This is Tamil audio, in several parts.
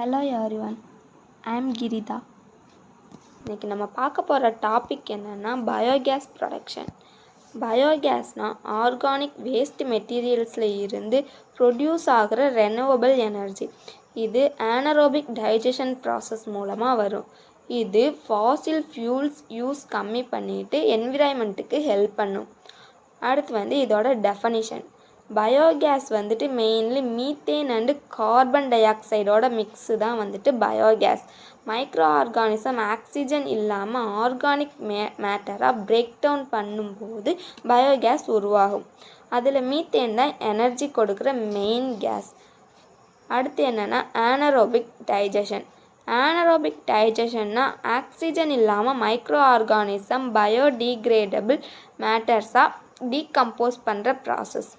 Hello everyone, I am Giritha. இன்றைக்கி நம்ம பார்க்க போகிற டாபிக் என்னென்னா பயோகேஸ் ப்ரொடக்ஷன். பயோகேஸ்னால் ஆர்கானிக் வேஸ்ட் மெட்டீரியல்ஸில் இருந்து ப்ரொடியூஸ் ஆகிற ரெனவபிள் எனர்ஜி. இது ஆனரோபிக் டைஜஷன் ப்ராசஸ் மூலமாக வரும். இது ஃபாசில் ஃபியூல்ஸ் யூஸ் கம்மி பண்ணிவிட்டு என்விரான்மெண்ட்டுக்கு ஹெல்ப் பண்ணும். அடுத்து இதோட definition. Biogas mainly methane and carbon டை ஆக்சைடோட மிக்ஸு தான் பயோகேஸ். மைக்ரோ ஆர்கானிசம் ஆக்சிஜன் இல்லாமல் ஆர்கானிக் மேட்டராக பிரேக் டவுன் பண்ணும்போது பயோகேஸ் உருவாகும். அதில் மீத்தேன் தான் எனர்ஜி கொடுக்குற மெயின் கேஸ். அடுத்து என்னென்னா ஆனரோபிக் டைஜஷன். ஆனரோபிக் டைஜஷன்னா ஆக்சிஜன் இல்லாமல் மைக்ரோ ஆர்கானிசம் பயோடிகிரேடபிள் மேட்டர்ஸாக டீகம்போஸ் பண்ணுற ப்ராசஸ்.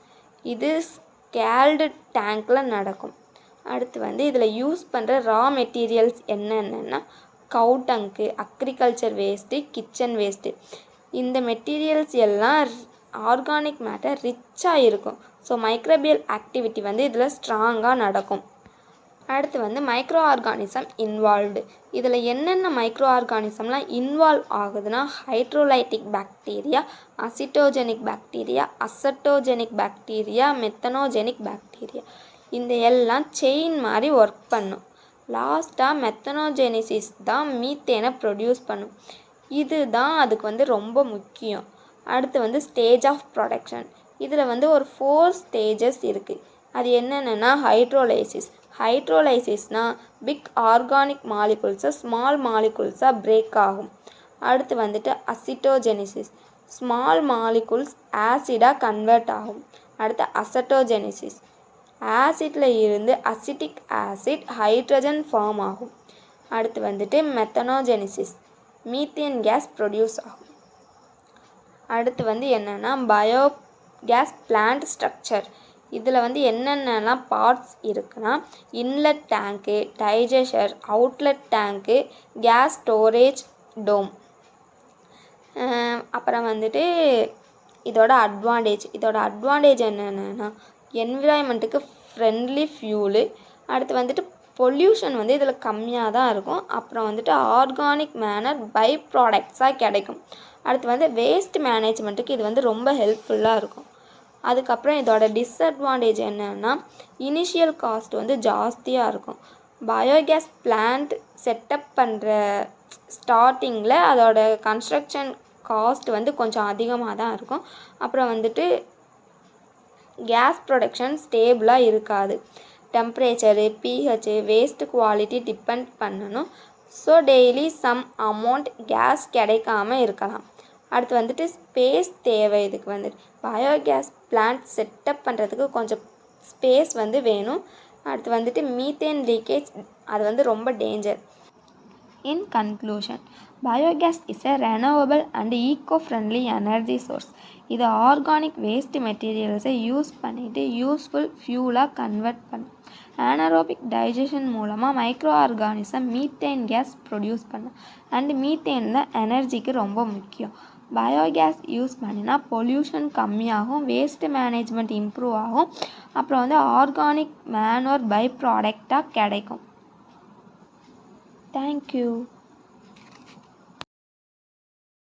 இது ஸ்கேல்டு டேங்க்கில் நடக்கும். அடுத்து இதில் யூஸ் பண்ணுற ரா மெட்டீரியல்ஸ் என்னென்னா கவு டங்க்கு, அக்ரிகல்ச்சர் வேஸ்ட்டு, கிச்சன் வேஸ்ட்டு. இந்த மெட்டீரியல்ஸ் எல்லாம் ஆர்கானிக் மேட்டர் ரிச்சாக இருக்கும். ஸோ மைக்ரோபியல் ஆக்டிவிட்டி இதில் ஸ்ட்ராங்காக நடக்கும். அடுத்து மைக்ரோ ஆர்கானிசம் இன்வால்வ்டு. இதில் என்னென்ன மைக்ரோ ஆர்கானிசம்லாம் இன்வால்வ் ஆகுதுன்னா hydrolytic bacteria, acidogenic bacteria, acetogenic bacteria, methanogenic bacteria. இந்த எல்லாம் செயின் மாதிரி ஒர்க் பண்ணும். லாஸ்ட்டாக மெத்தனோஜெனிசிஸ் தான் மீத்தேனை ப்ரொடியூஸ் பண்ணும். இது தான் அதுக்கு ரொம்ப முக்கியம். அடுத்து ஸ்டேஜ் ஆஃப் ப்ரொடக்ஷன். இதில் ஒரு 4 ஸ்டேஜஸ் இருக்குது. அது என்னென்னா ஹைட்ரோலைசிஸ்னால் பிக் ஆர்கானிக் மாலிகுல்ஸை ஸ்மால் மாலிகுல்ஸாக பிரேக் ஆகும். அடுத்து அசிட்டோஜெனிசிஸ், ஸ்மால் மாலிகுல்ஸ் ஆசிடாக கன்வெர்ட் ஆகும். அடுத்து அசட்டோஜெனிசிஸ், ஆசிட்டில் இருந்து அசிட்டிக் ஆசிட் ஹைட்ரஜன் ஃபார்ம் ஆகும். அடுத்து மெத்தனோஜெனிசிஸ், மீத்தேன் கேஸ் ப்ரொடியூஸ் ஆகும். அடுத்து என்னென்னா பயோகேஸ் பிளான்ட் ஸ்ட்ரக்சர். இதில் என்னென்னலாம் பார்ட்ஸ் இருக்குன்னா இன்லெட் டேங்க்கு, டைஜஷர், அவுட்லெட் டேங்க்கு, கேஸ் ஸ்டோரேஜ் டோம். அப்புறம் இதோட அட்வான்டேஜ் என்னென்னா என்விரான்மெண்ட்டுக்கு ஃப்ரெண்ட்லி ஃபியூலு. அடுத்து பொல்யூஷன் இதில் கம்மியாக தான் இருக்கும். அப்புறம் ஆர்கானிக் மேனர் பை ப்ராடக்ட்ஸாக கிடைக்கும். அடுத்து வேஸ்ட் மேனேஜ்மெண்ட்டுக்கு இது ரொம்ப ஹெல்ப்ஃபுல்லாக இருக்கும். அதுக்கப்புறம் இதோட டிஸ்அட்வான்டேஜ் என்னென்னா இனிஷியல் காஸ்ட் ஜாஸ்தியாக இருக்கும். பயோகேஸ் பிளான்ட் செட்டப் பண்ணுற ஸ்டார்டிங்கில் அதோட கன்ஸ்ட்ரக்ஷன் காஸ்ட் கொஞ்சம் அதிகமாக தான் இருக்கும். அப்புறம் கேஸ் ப்ரொடக்ஷன் ஸ்டேபிளாக இருக்காது. Temperature, pH, waste quality depend பண்ணணும். So daily some amount gas கிடைக்காமல் இருக்கலாம். அடுத்து ஸ்பேஸ் தேவை. இதுக்கு பயோகேஸ் பிளான்ட் செட்டப் பண்ணுறதுக்கு கொஞ்சம் ஸ்பேஸ் வேணும். அடுத்து மீத்தேன் லீக்கேஜ் அது ரொம்ப danger. In conclusion, biogas is a renewable and ego-friendly energy source. இது ஆர்கானிக் வேஸ்ட் மெட்டீரியல்ஸை யூஸ் பண்ணிவிட்டு யூஸ்ஃபுல் ஃபியூலாக கன்வெர்ட் பண்ணும். ஆனரோபிக் டைஜஷன் மூலமாக micro organism methane case produce பண்ணும். அண்ட் மீத்தேன் தான் எனர்ஜிக்கு ரொம்ப முக்கியம். பயோகேஸ் யூஸ் பண்ணினா பொல்யூஷன் கம்மியாகும், வேஸ்ட் மேனேஜ்மெண்ட் இம்ப்ரூவ் ஆகும். அப்புறம் ஆர்கானிக் மேனுவர் பை ப்ராடக்டாக கிடைக்கும். தேங்க்யூ.